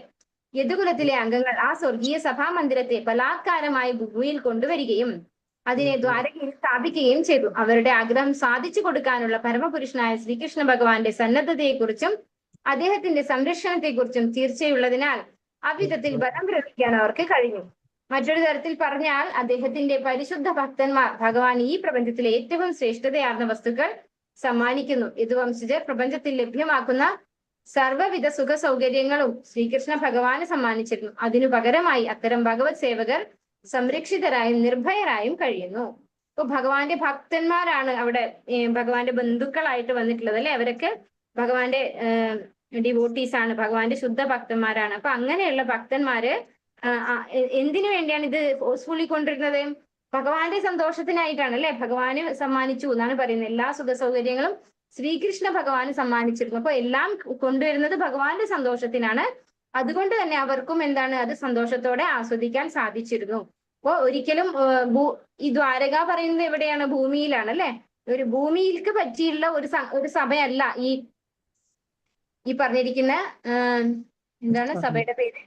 യദുകുലത്തിലെ അംഗങ്ങൾ ആ സ്വർഗീയ സഭാമന്ദിരത്തെ ബലാത്കാരമായി ഭൂമിയിൽ കൊണ്ടുവരികയും അതിനെ ദ്വാരകയിൽ സ്ഥാപിക്കുകയും ചെയ്തു. അവരുടെ ആഗ്രഹം സാധിച്ചു കൊടുക്കാനുള്ള പരമപുരുഷനായ ശ്രീകൃഷ്ണ ഭഗവാന്റെ സന്നദ്ധതയെക്കുറിച്ചും അദ്ദേഹത്തിന്റെ സംരക്ഷണത്തെക്കുറിച്ചും തീർച്ചയുള്ളതിനാൽ അവിധത്തിൽ ബലം പ്രയോഗിക്കാൻ അവർക്ക് കഴിഞ്ഞു. മറ്റൊരു തരത്തിൽ പറഞ്ഞാൽ അദ്ദേഹത്തിന്റെ പരിശുദ്ധ ഭക്തന്മാർ ഭഗവാൻ ഈ പ്രപഞ്ചത്തിലെ ഏറ്റവും ശ്രേഷ്ഠതയാർന്ന വസ്തുക്കൾ സമ്മാനിക്കുന്നു. യദുവംശജർ പ്രപഞ്ചത്തിൽ ലഭ്യമാക്കുന്ന സർവ്വവിധ സുഖ സൗകര്യങ്ങളും ശ്രീകൃഷ്ണ ഭഗവാന് സമ്മാനിച്ചിരുന്നു. അതിനു പകരമായി അത്തരം ഭഗവത് സേവകർ സംരക്ഷിതരായും നിർഭയരായും കഴിയുന്നു. ഇപ്പൊ ഭഗവാന്റെ ഭക്തന്മാരാണ് അവിടെ ഭഗവാന്റെ ബന്ധുക്കളായിട്ട് വന്നിട്ടുള്ളത് അല്ലെ. അവരൊക്കെ ഭഗവാന്റെ ഡിവോട്ടീസ് ആണ്, ഭഗവാന്റെ ശുദ്ധ ഭക്തന്മാരാണ്. അപ്പൊ അങ്ങനെയുള്ള ഭക്തന്മാര് എന്തിനു വേണ്ടിയാണ് ഇത് ഫോഴ്സ്ഫുള്ളി കൊണ്ടിരുന്നത്? ഭഗവാന്റെ സന്തോഷത്തിനായിട്ടാണ് അല്ലെ. ഭഗവാന് സമ്മാനിച്ചു എന്നാണ് പറയുന്നത്. എല്ലാ സുഖ സൗകര്യങ്ങളും ശ്രീകൃഷ്ണ ഭഗവാന് സമ്മാനിച്ചിരുന്നു. അപ്പൊ എല്ലാം കൊണ്ടുവരുന്നത് ഭഗവാന്റെ സന്തോഷത്തിനാണ്. അതുകൊണ്ട് തന്നെ അവർക്കും എന്താണ്, അത് സന്തോഷത്തോടെ ആസ്വദിക്കാൻ സാധിച്ചിരുന്നു. അപ്പൊ ഒരിക്കലും ഈ ദ്വാരക പറയുന്നത് എവിടെയാണ്? ഭൂമിയിലാണ് അല്ലെ. ഒരു ഭൂമിയിലേക്ക് പറ്റിയുള്ള ഒരു സഭയല്ല ഈ പറഞ്ഞിരിക്കുന്ന എന്താണ് സഭയുടെ പേര്?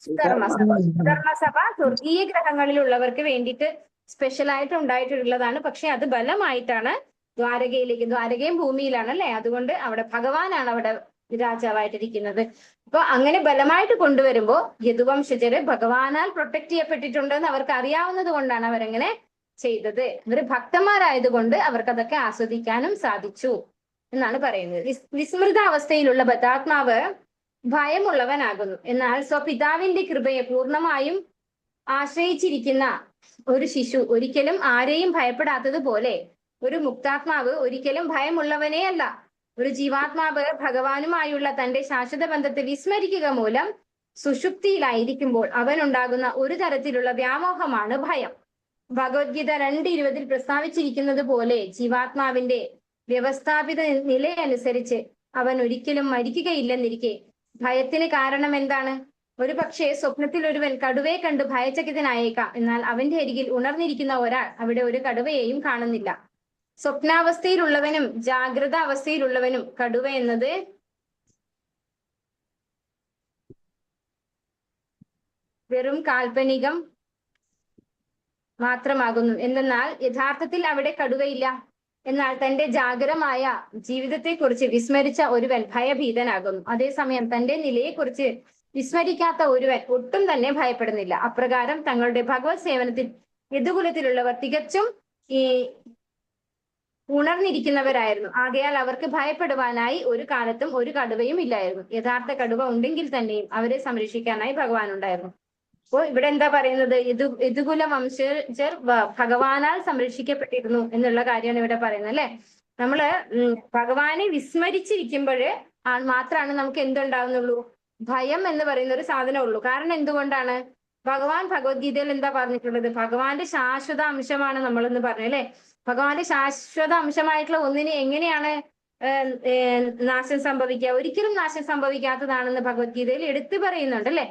സുധർമ്മസഭ സ്വർഗീയ ഗ്രഹങ്ങളിലുള്ളവർക്ക് വേണ്ടിയിട്ട് സ്പെഷ്യലായിട്ട് ഉണ്ടായിട്ടുള്ളതാണ്. പക്ഷെ അത് ബലമായിട്ടാണ് ദ്വാരകയും ഭൂമിയിലാണ് അല്ലെ. അതുകൊണ്ട് അവിടെ ഭഗവാനാണ് അവിടെ രാജാവായിട്ടിരിക്കുന്നത്. അപ്പൊ അങ്ങനെ ബലമായിട്ട് കൊണ്ടുവരുമ്പോ യദുവംശജര് ഭഗവാനാൽ പ്രൊട്ടക്ട് ചെയ്യപ്പെട്ടിട്ടുണ്ടെന്ന് അവർക്ക് അറിയാവുന്നത് കൊണ്ടാണ് അവരങ്ങനെ ചെയ്തത്. ഇവര് ഭക്തന്മാരായതുകൊണ്ട് അവർക്ക് അതൊക്കെ ആസ്വദിക്കാനും സാധിച്ചു എന്നാണ് പറയുന്നത്. വിസ്മൃത അവസ്ഥയിലുള്ള ബദ്ധാത്മാവ് ഭയമുള്ളവനാകുന്നു. എന്നാൽ സ്വപിതാവിന്റെ കൃപയെ പൂർണ്ണമായും ആശ്രയിച്ചിരിക്കുന്ന ഒരു ശിശു ഒരിക്കലും ആരെയും ഭയപ്പെടാത്തതുപോലെ ഒരു മുക്താത്മാവ് ഒരിക്കലും ഭയമുള്ളവനേ അല്ല. ഒരു ജീവാത്മാവ് ഭഗവാനുമായുള്ള തന്റെ ശാശ്വത ബന്ധത്തെ വിസ്മരിക്കുക മൂലം സുഷുപ്തിയിലായിരിക്കുമ്പോൾ അവനുണ്ടാകുന്ന ഒരു തരത്തിലുള്ള വ്യാമോഹമാണ് ഭയം. ഭഗവത്ഗീത 2:20 പ്രസ്താവിച്ചിരിക്കുന്നത് പോലെ ജീവാത്മാവിന്റെ വ്യവസ്ഥാപിത നിലയനുസരിച്ച് അവൻ ഒരിക്കലും മരിക്കുകയില്ലെന്നിരിക്കെ ഭയത്തിന് കാരണം എന്താണ്? ഒരു പക്ഷേ സ്വപ്നത്തിൽ ഒരുവൻ കടുവയെ കണ്ട് ഭയചകിതനായേക്കാം. എന്നാൽ അവന്റെ അരികിൽ ഉണർന്നിരിക്കുന്ന ഒരാൾ അവിടെ ഒരു കടുവയെയും കാണുന്നില്ല. സ്വപ്നാവസ്ഥയിലുള്ളവനും ജാഗ്രത അവസ്ഥയിലുള്ളവനും കടുവ എന്നത് വെറും കാൽപ്പനികം മാത്രമാകുന്നു. എന്തെന്നാൽ യഥാർത്ഥത്തിൽ അവിടെ കടുവയില്ല. എന്നാൽ തന്റെ ജാഗരമായ ജീവിതത്തെക്കുറിച്ച് വിസ്മരിച്ച ഒരുവൻ ഭയഭീതനാകുന്നു. അതേസമയം തന്റെ നിലയെക്കുറിച്ച് വിസ്മരിക്കാത്ത ഒരുവൻ ഒട്ടും തന്നെ ഭയപ്പെടുന്നില്ല. അപ്രകാരം തങ്ങളുടെ ഭഗവത് സേവനത്തിൽ യദുകുലത്തിലുള്ളവർ തികച്ചും ഉണർന്നിരിക്കുന്നവരായിരുന്നു. ആകയാൽ അവർക്ക് ഭയപ്പെടുവാനായി ഒരു കാലത്തും ഒരു കടുവയും ഇല്ലായിരുന്നു. യഥാർത്ഥ കടുവ ഉണ്ടെങ്കിൽ തന്നെയും അവരെ സംരക്ഷിക്കാനായി ഭഗവാൻ ഉണ്ടായിരുന്നു. അപ്പോൾ ഇവിടെ എന്താ പറയുന്നത്? യദുകുല വംശജർ ഭഗവാനാൽ സംരക്ഷിക്കപ്പെട്ടിരുന്നു എന്നുള്ള കാര്യമാണ് ഇവിടെ പറയുന്നത് അല്ലെ. നമ്മള് ഭഗവാനെ വിസ്മരിച്ചിരിക്കുമ്പോൾ മാത്രമാണ് നമുക്ക് എന്തുണ്ടാവുന്നുള്ളൂ? ഭയം എന്ന് പറയുന്ന ഒരു സാധനമുള്ളൂ. കാരണം എന്തുകൊണ്ടാണ്? ഭഗവാൻ ഭഗവത്ഗീതയിൽ എന്താ പറഞ്ഞിട്ടുള്ളത്? ഭഗവാന്റെ ശാശ്വത അംശമാണ് നമ്മളെന്ന് പറഞ്ഞു അല്ലെ. ഭഗവാന്റെ ശാശ്വത അംശമായിട്ടുള്ള ഒന്നിനെ എങ്ങനെയാണ് നാശം സംഭവിക്കുക? ഒരിക്കലും നാശം സംഭവിക്കാത്തതാണെന്ന് ഭഗവത്ഗീതയിൽ എടുത്തു പറയുന്നുണ്ട് അല്ലെ.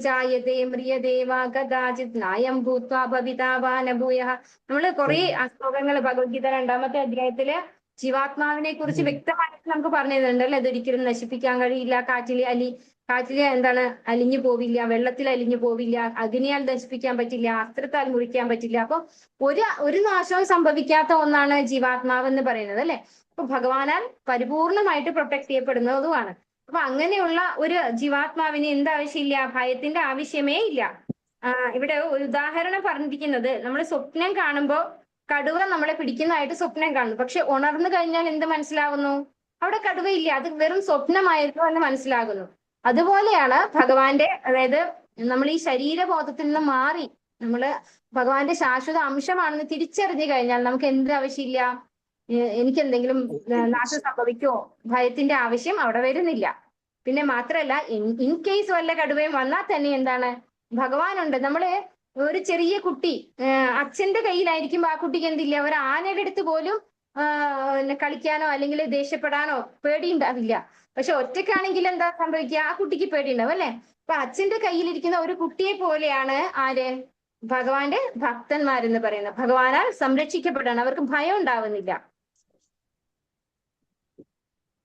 ജായതേ മ്രിയതേ വാ കദാചിത് നായം ഭൂത്വാ ഭവിതാ വാ ന ഭൂയഃ. നമ്മള് കുറെ ശ്ലോകങ്ങൾ ഭഗവത്ഗീത 2-ാമത്തെ അധ്യായത്തില് ജീവാത്മാവിനെ കുറിച്ച് വ്യക്തമായിട്ട് നമുക്ക് പറഞ്ഞു തരുന്നുണ്ട് അല്ലെ. അതൊരിക്കലും നശിപ്പിക്കാൻ കഴിയില്ല. കാറ്റിലെ എന്താണ് അലിഞ്ഞു പോവില്ല, വെള്ളത്തിൽ അലിഞ്ഞു പോവില്ല, അഗ്നിയാൽ നശിപ്പിക്കാൻ പറ്റില്ല, അസ്ത്രത്താൽ മുറിക്കാൻ പറ്റില്ല. അപ്പൊ ഒരു നാശവും സംഭവിക്കാത്ത ഒന്നാണ് ജീവാത്മാവ് എന്ന് പറയുന്നത് അല്ലെ. അപ്പൊ ഭഗവാനാൽ പരിപൂർണമായിട്ട് പ്രൊട്ടക്ട് ചെയ്യപ്പെടുന്നതുമാണ്. അപ്പൊ അങ്ങനെയുള്ള ഒരു ജീവാത്മാവിന് എന്താവശ്യമില്ല? ഭയത്തിന്റെ ആവശ്യമേ ഇല്ല. ഇവിടെ ഒരു ഉദാഹരണം പറഞ്ഞിരിക്കുന്നത്, നമ്മൾ സ്വപ്നം കാണുമ്പോൾ കടുവ നമ്മളെ പിടിക്കുന്നതായിട്ട് സ്വപ്നം കാണുന്നു. പക്ഷെ ഉണർന്നു കഴിഞ്ഞാൽ എന്ത് മനസ്സിലാവുന്നു? അവിടെ കടുവയില്ല, അത് വെറും സ്വപ്നമായിരുന്നു എന്ന് മനസ്സിലാകുന്നു. അതുപോലെയാണ് ഭഗവാന്റെ, അതായത് നമ്മൾ ഈ ശരീരബോധത്തിൽ നിന്ന് മാറി നമ്മള് ഭഗവാന്റെ ശാശ്വത അംശമാണെന്ന് തിരിച്ചറിഞ്ഞു കഴിഞ്ഞാൽ നമുക്ക് എന്ത് ആവശ്യമില്ല? എനിക്ക് എന്തെങ്കിലും നാശം സംഭവിക്കുമോ? ഭയത്തിന്റെ ആവശ്യം അവിടെ വരുന്നില്ല. പിന്നെ മാത്രമല്ല, ഇൻ കേസ് വല്ല കടുവയും വന്നാൽ തന്നെ എന്താണ്, ഭഗവാനുണ്ട്. നമ്മള് ഒരു ചെറിയ കുട്ടി അച്ഛന്റെ കയ്യിലായിരിക്കുമ്പോ ആ കുട്ടിക്ക് എന്തില്ല, ഒരു ആനയുടെ അടുത്ത് പോലും കളിക്കാനോ അല്ലെങ്കിൽ ദേഷ്യപ്പെടാനോ പേടിയുണ്ടാവില്ല. പക്ഷെ ഒറ്റയ്ക്കാണെങ്കിൽ എന്താ സംഭവിക്കുക, ആ കുട്ടിക്ക് പേടിയുണ്ടാവും അല്ലെ. അപ്പൊ അച്ഛന്റെ കയ്യിലിരിക്കുന്ന ഒരു കുട്ടിയെ പോലെയാണ് ആര്, ഭഗവാന്റെ ഭക്തന്മാരെന്ന് പറയുന്നത്. ഭഗവാനാൽ സംരക്ഷിക്കപ്പെടാണ്, അവർക്ക് ഭയം ഉണ്ടാവുന്നില്ല.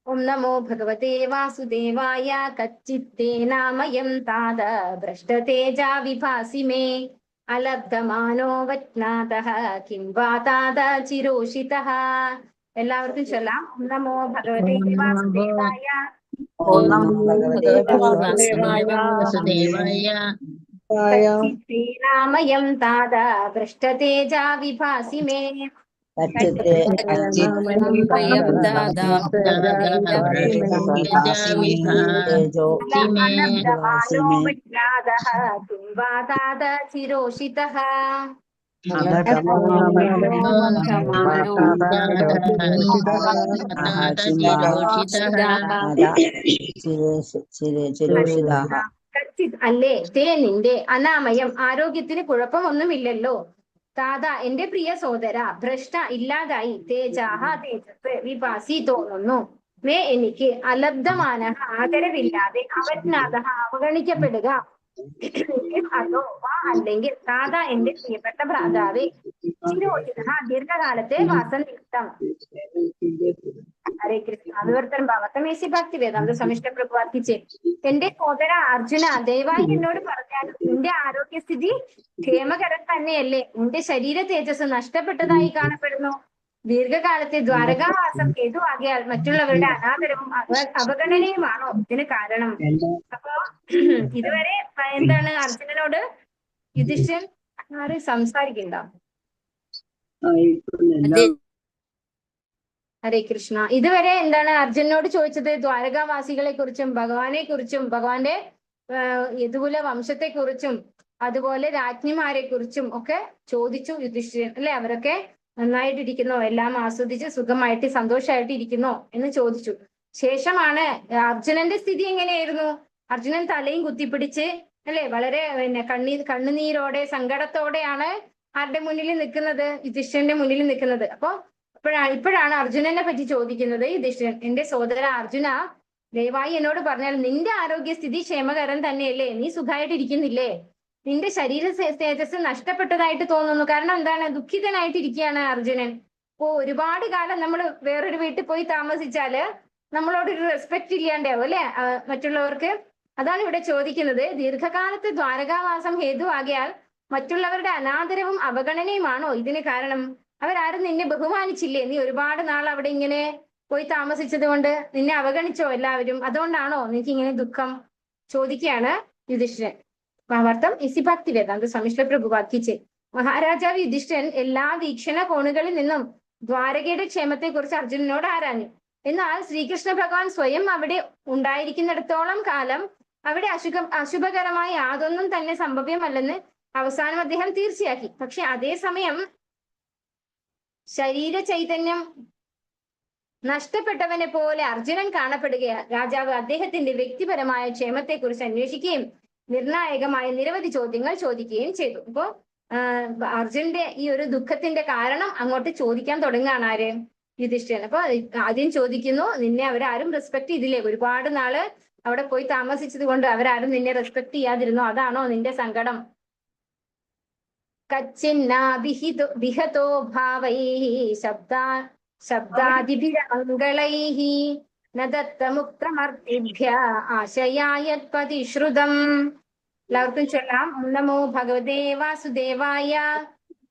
ഓം നമോ ഭഗവതേ വാസുദേവായ. കച്ചിത്തേ നാമയം താത ഭ്രഷ്ടതേജാ വിഭാസി മേ അലബ്ധമാനോ വജ്ഞാതഃ കിം വാ താത ചിരോഷിതഃ. എല്ലാവർക്കും ചൊല്ലാം. ഓം നമോ ഭഗവതേ വാസുദേവായ. ഓം നമോ ഭഗവതേ വാസുദേവായ. വാസുദേവായ. കച്ചിത്തേ നാമയം താത ഭ്രഷ്ടതേജാ വിഭാസി മേ. കച്ചിത്തേ തേജോ അലബ്ധമാനോ വജ്ഞാതഃ കിം വാ താത ചിരോഷിതഃ. കച്ചിത് അല്ലേ, തേ നിന്റെ, അനാമയം ആരോഗ്യത്തിന് കുഴപ്പമൊന്നുമില്ലല്ലോ. താത എന്റെ പ്രിയ സോദര, ഭ്രഷ്ട ഇല്ലാതായി, തേജാഹ തേജസ്, വിഭാസി തോന്നുന്നു, മേ എനിക്ക്, അലബ്ധമാനഃ ആദരവില്ലാതെ, അവജ്ഞാതഃ അവഗണിക്കപ്പെടുക, അതോ വാ അല്ലെങ്കിൽ, താത എന്റെ പ്രിയപ്പെട്ട ഭ്രാതാവേ, ചിരോചിതഃ ദീർഘകാലത്തെ വാസനിമിത്തം. ഹരേ കൃഷ്ണ. അനുവർത്തനം ഭാവത്തമേശി ഭക്തി വേദാന്ത സമിഷ്ട പ്രഭാത്തിച്ച്. എന്റെ സോദര അർജുന, ദയവായി എന്നോട് പറഞ്ഞാൽ നിന്റെ ആരോഗ്യസ്ഥിതി ക്ഷേമകരം തന്നെയല്ലേ? നിന്റെ ശരീര തേജസ് നഷ്ടപ്പെട്ടതായി കാണപ്പെടുന്നു. ദീർഘകാലത്തെ ദ്വാരകാവാസം ഹേതുവാകിയാൽ മറ്റുള്ളവരുടെ അനാദരവും അവഗണനയുമാണോ ഇതിന് കാരണം? അപ്പൊ ഇതുവരെ എന്താണ് അർജുനനോട് യുധിഷ്ഠിരൻ ആരും സംസാരിക്കണ്ട. ഹരേ കൃഷ്ണ. ഇതുവരെ എന്താണ് അർജുനോട് ചോദിച്ചത്? ദ്വാരകാവാസികളെ കുറിച്ചും ഭഗവാനെ കുറിച്ചും ഭഗവാന്റെ യദുകുല വംശത്തെ കുറിച്ചും അതുപോലെ രാജ്ഞിമാരെ കുറിച്ചും ഒക്കെ ചോദിച്ചു യുധിഷ്ഠിരൻ അല്ലെ. അവരൊക്കെ നന്നായിട്ടിരിക്കുന്നോ, എല്ലാം ആസ്വദിച്ച് സുഖമായിട്ട് സന്തോഷമായിട്ട് ഇരിക്കുന്നോ എന്ന് ചോദിച്ചു. ശേഷമാണ് അർജുനന്റെ സ്ഥിതി എങ്ങനെയായിരുന്നു? അർജുനൻ തലയും കുത്തിപ്പിടിച്ച് അല്ലെ, വളരെ കണ്ണുനീരോടെ സങ്കടത്തോടെയാണ് ആരുടെ മുന്നിൽ നിൽക്കുന്നത്? യുധിഷ്ഠിരന്റെ മുന്നിൽ നിൽക്കുന്നത്. അപ്പൊ ഇപ്പോഴാണ് അർജുനനെ പറ്റി ചോദിക്കുന്നത് യുധിഷ്ഠിരൻ. എന്റെ സോദര അർജുന, ദയവായി എന്നോട് പറഞ്ഞാൽ നിന്റെ ആരോഗ്യസ്ഥിതി ക്ഷേമകരം തന്നെയല്ലേ? നീ സുഖമായിട്ടിരിക്കുന്നില്ലേ? നിന്റെ ശരീര തേജസ് നഷ്ടപ്പെട്ടതായിട്ട് തോന്നുന്നു. കാരണം എന്താണ്? ദുഃഖിതനായിട്ടിരിക്കുകയാണ് അർജുനൻ. ഇപ്പോ ഒരുപാട് കാലം നമ്മൾ വേറൊരു വീട്ടിൽ പോയി താമസിച്ചാല് നമ്മളോടൊരു റെസ്പെക്ട് ഇല്ലാണ്ടാവും അല്ലെ മറ്റുള്ളവർക്ക്. അതാണ് ഇവിടെ ചോദിക്കുന്നത്. ദീർഘകാലത്ത് ദ്വാരകാവാസം ഹേതുവാകിയാൽ മറ്റുള്ളവരുടെ അനാദരവും അവഗണനയുമാണോ ഇതിന് കാരണം? അവരാരും നിന്നെ ബഹുമാനിച്ചില്ലേ? നീ ഒരുപാട് നാൾ അവിടെ ഇങ്ങനെ പോയി താമസിച്ചത് കൊണ്ട് നിന്നെ അവഗണിച്ചോ എല്ലാവരും? അതുകൊണ്ടാണോ നിനക്ക് ഇങ്ങനെ ദുഃഖം? ചോദിക്കുകയാണ് യുധിഷ്ഠിരൻ. ഭാവാർത്ഥം ഇസി ഭക്തി വേദാന്ത സമിശ്ര പ്രഭുവാക്കിച്ച്. മഹാരാജാവ് യുധിഷ്ഠിരൻ എല്ലാ വീക്ഷണ കോണുകളിൽ നിന്നും ദ്വാരകയുടെ ക്ഷേമത്തെ കുറിച്ച് അർജുനനോട് ആരാഞ്ഞു. എന്നാൽ ശ്രീകൃഷ്ണ ഭഗവാൻ സ്വയം അവിടെ ഉണ്ടായിരിക്കുന്നിടത്തോളം കാലം അവിടെ അശുഭകരമായ യാതൊന്നും തന്നെ സംഭവ്യമല്ലെന്ന് അവസാനം അദ്ദേഹം തീർച്ചയാക്കി. പക്ഷെ അതേസമയം ശരീര ചൈതന്യം നഷ്ടപ്പെട്ടവനെ പോലെ അർജുനൻ കാണപ്പെടുകയാണ്. രാജാവ് അദ്ദേഹത്തിന്റെ വ്യക്തിപരമായ ക്ഷേമത്തെ കുറിച്ച് അന്വേഷിക്കുകയും നിർണായകമായ നിരവധി ചോദ്യങ്ങൾ ചോദിക്കുകയും ചെയ്തു. അപ്പോ അർജുനന്റെ ഈ ഒരു ദുഃഖത്തിന്റെ കാരണം അങ്ങോട്ട് ചോദിക്കാൻ തുടങ്ങുകയാണ് ആര്? യുധിഷ്ഠിരൻ. അപ്പൊ ആദ്യം ചോദിക്കുന്നു, നിന്നെ അവരാരും റെസ്പെക്ട് ചെയ്തില്ലേ? ഒരുപാട് നാള് അവിടെ പോയി താമസിച്ചത് കൊണ്ട് അവരാരും നിന്നെ റെസ്പെക്ട് ചെയ്യാതിരുന്നോ? അതാണോ നിന്റെ സങ്കടം? കച്ചിന്നാഭിഹതോ ഭാവൈഃ ശബ്ദാദിഭിരമംഗളൈഃ ന ദത്തമുക്തമർത്തിഭ്യഃ ആശയായത് എല്ലാവർക്കും ചൊല്ലാം. ഓം നമോ ഭഗവതേ വാസുദേവായ.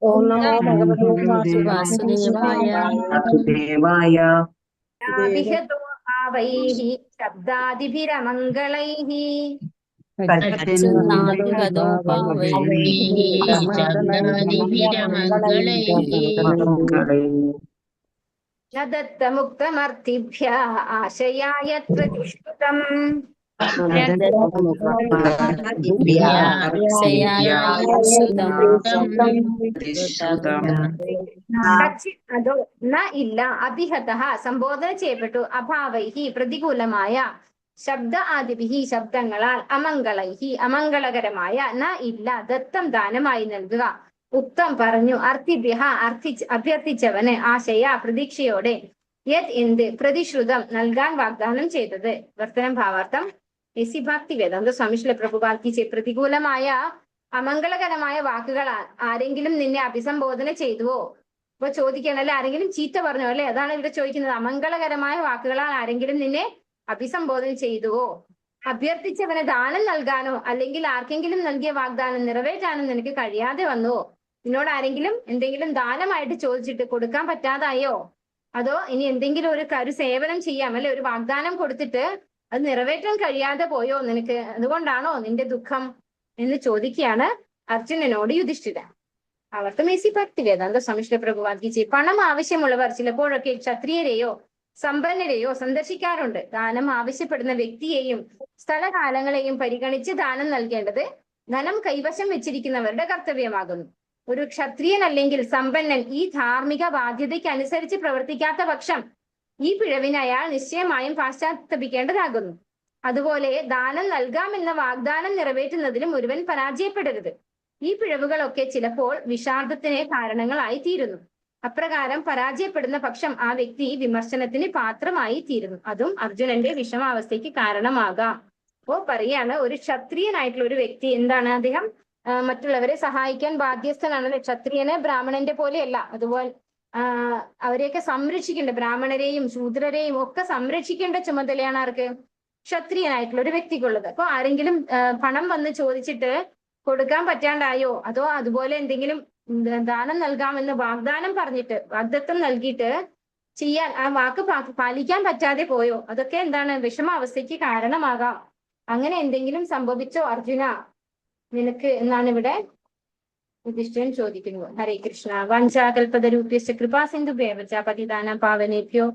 ഓം നമോ ഭഗവതേ വാസുദേവായ. അഭിഹതോ ഭാവൈഃ ശബ്ദാദിഭിരമംഗളൈഃ ന ദത്തമുക്തമർത്തിഭ്യഃ ആശയായത് പ്രതിഷ്ഠിതം. അതോ ന ഇല്ല, അഭിഹതഃ സംബോധന ചെയ്യപ്പെട്ടു, അഭാവൈഹി പ്രതികൂലമായ, ശബ്ദ ആദിഭിഹി ശബ്ദങ്ങളാൽ അമംഗളൈഹി അമംഗളകരമായ ന ഇല്ല ദത്തം ദാനമായി നൽകുക. ഉക്തം പറഞ്ഞു അർത്ഥിഭ്യഃ അഭ്യർത്ഥിച്ചവന് ആശയ പ്രതീക്ഷയോടെ യത് എന്ത് പ്രതിശ്രുതം നൽകാൻ വാഗ്ദാനം ചെയ്തത്. വർത്തനം ഭാവാർത്ഥം എസി ഭക്തി വേദാന്ത സ്വാമിശ്രീ പ്രഭുപാൽക്ക് പ്രതികൂലമായ അമംഗളകരമായ വാക്കുകളാൽ ആരെങ്കിലും നിന്നെ അഭിസംബോധന ചെയ്തുവോ? ഇപ്പൊ ചോദിക്കണല്ലേ, ആരെങ്കിലും ചീത്ത പറഞ്ഞോ അല്ലെ? അതാണ് ഇവിടെ ചോദിക്കുന്നത്. അമംഗളകരമായ വാക്കുകളാൽ ആരെങ്കിലും നിന്നെ അഭിസംബോധന ചെയ്തുവോ? അഭ്യർത്ഥിച്ചവന് ദാനം നൽകാനോ അല്ലെങ്കിൽ ആർക്കെങ്കിലും നൽകിയ വാഗ്ദാനം നിറവേറ്റാനോ നിനക്ക് കഴിയാതെ വന്നുവോ? നിന്നോട് ആരെങ്കിലും എന്തെങ്കിലും ദാനമായിട്ട് ചോദിച്ചിട്ട് കൊടുക്കാൻ പറ്റാതായോ? അതോ ഇനി എന്തെങ്കിലും ഒരു സേവനം ചെയ്യാം അല്ലെ, ഒരു വാഗ്ദാനം കൊടുത്തിട്ട് അത് നിറവേറ്റാൻ കഴിയാതെ പോയോ നിനക്ക്? അതുകൊണ്ടാണോ നിന്റെ ദുഃഖം എന്ന് ചോദിക്കുകയാണ് അർജുനനോട് യുധിഷ്ഠിരൻ. ആവർത്തമേസി ഭക്തി വേദാന്ത സ്വാമിശ്രീ പ്രഭുപാൽക്ക് പണം ആവശ്യമുള്ളവർ ചിലപ്പോഴൊക്കെ ക്ഷത്രിയരെയോ സമ്പന്നരെയോ സന്ദർശിക്കാറുണ്ട്. ദാനം ആവശ്യപ്പെടുന്ന വ്യക്തിയെയും സ്ഥലകാലങ്ങളെയും പരിഗണിച്ച് ദാനം നൽകേണ്ടത് ധനം കൈവശം വെച്ചിരിക്കുന്നവരുടെ കർത്തവ്യമാകുന്നു. ഒരു ക്ഷത്രിയൻ അല്ലെങ്കിൽ സമ്പന്നൻ ഈ ധാർമ്മിക ബാധ്യതയ്ക്ക് അനുസരിച്ച് പ്രവർത്തിക്കാത്ത പക്ഷം ഈ പിഴവിന് അയാൾ നിശ്ചയമായും പാശ്ചാത്തപിക്കേണ്ടതാകുന്നു. അതുപോലെ ദാനം നൽകാമെന്ന വാഗ്ദാനം നിറവേറ്റുന്നതിലും ഒരുവൻ പരാജയപ്പെടരുത്. ഈ പിഴവുകളൊക്കെ ചിലപ്പോൾ വിഷാദത്തിന് കാരണങ്ങളായി തീരുന്നു. അപ്രകാരം പരാജയപ്പെടുന്ന പക്ഷം ആ വ്യക്തി വിമർശനത്തിന് പാത്രമായി തീരുന്നു. അതും അർജുനന്റെ വിഷമാവസ്ഥയ്ക്ക് കാരണമാകാം. അപ്പോ പറയാണ്, ഒരു ക്ഷത്രിയനായിട്ടുള്ള ഒരു വ്യക്തി എന്താണ്, അദ്ദേഹം മറ്റുള്ളവരെ സഹായിക്കാൻ ബാധ്യസ്ഥനാണല്ലോ. ക്ഷത്രിയന് ബ്രാഹ്മണന്റെ പോലെയല്ല. അതുപോലെ അവരെയൊക്കെ സംരക്ഷിക്കേണ്ട, ബ്രാഹ്മണരെയും ശൂദ്രരെയും ഒക്കെ സംരക്ഷിക്കേണ്ട ചുമതലയാണ് ആർക്ക്? ക്ഷത്രിയനായിട്ടുള്ള ഒരു വ്യക്തിക്കുള്ളത്. അപ്പൊ ആരെങ്കിലും പണം വന്ന് ചോദിച്ചിട്ട് കൊടുക്കാൻ പറ്റാണ്ടായോ, അതോ അതുപോലെ എന്തെങ്കിലും ദാനം നൽകാമെന്ന് വാഗ്ദാനം പറഞ്ഞിട്ട് വാഗ്ദത്തം നൽകിയിട്ട് ചെയ്യാൻ ആ വാക്ക് പാലിക്കാൻ പറ്റാതെ പോയോ? അതൊക്കെ എന്താണ്, വിഷമാവസ്ഥയ്ക്ക് കാരണമാകാം. അങ്ങനെ എന്തെങ്കിലും സംഭവിച്ചോ അർജുന നിനക്ക് എന്നാണ് ഇവിടെ യുധിഷ്ഠിരൻ ചോദിക്കുന്നത്. ഹരേ കൃഷ്ണ. വഞ്ചാകൽപതരൂപ്യസ്യ കൃപാ സിന്ധുഭ്യവ പതിതാനാം പാവനേഭ്യോ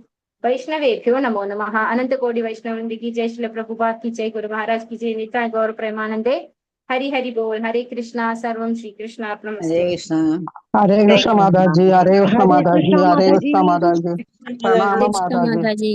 वैष्णवेभ्यो नमो नमः। अनंत कोटि वैष्णववृंद की जय। श्रील प्रभुपाद की जय। गुरु महाराज की जय। निताय गौर प्रेमानंदे। हरि हरि बोल। हरे कृष्णा। सर्वं श्री कृष्णार्पणमस्तु। हरे कृष्ण। हरे कृष्ण माता जी, हरे कृष्ण माता जी, हरे कृष्ण माता जी, प्रणाम कृष्ण माता जी। माता जी।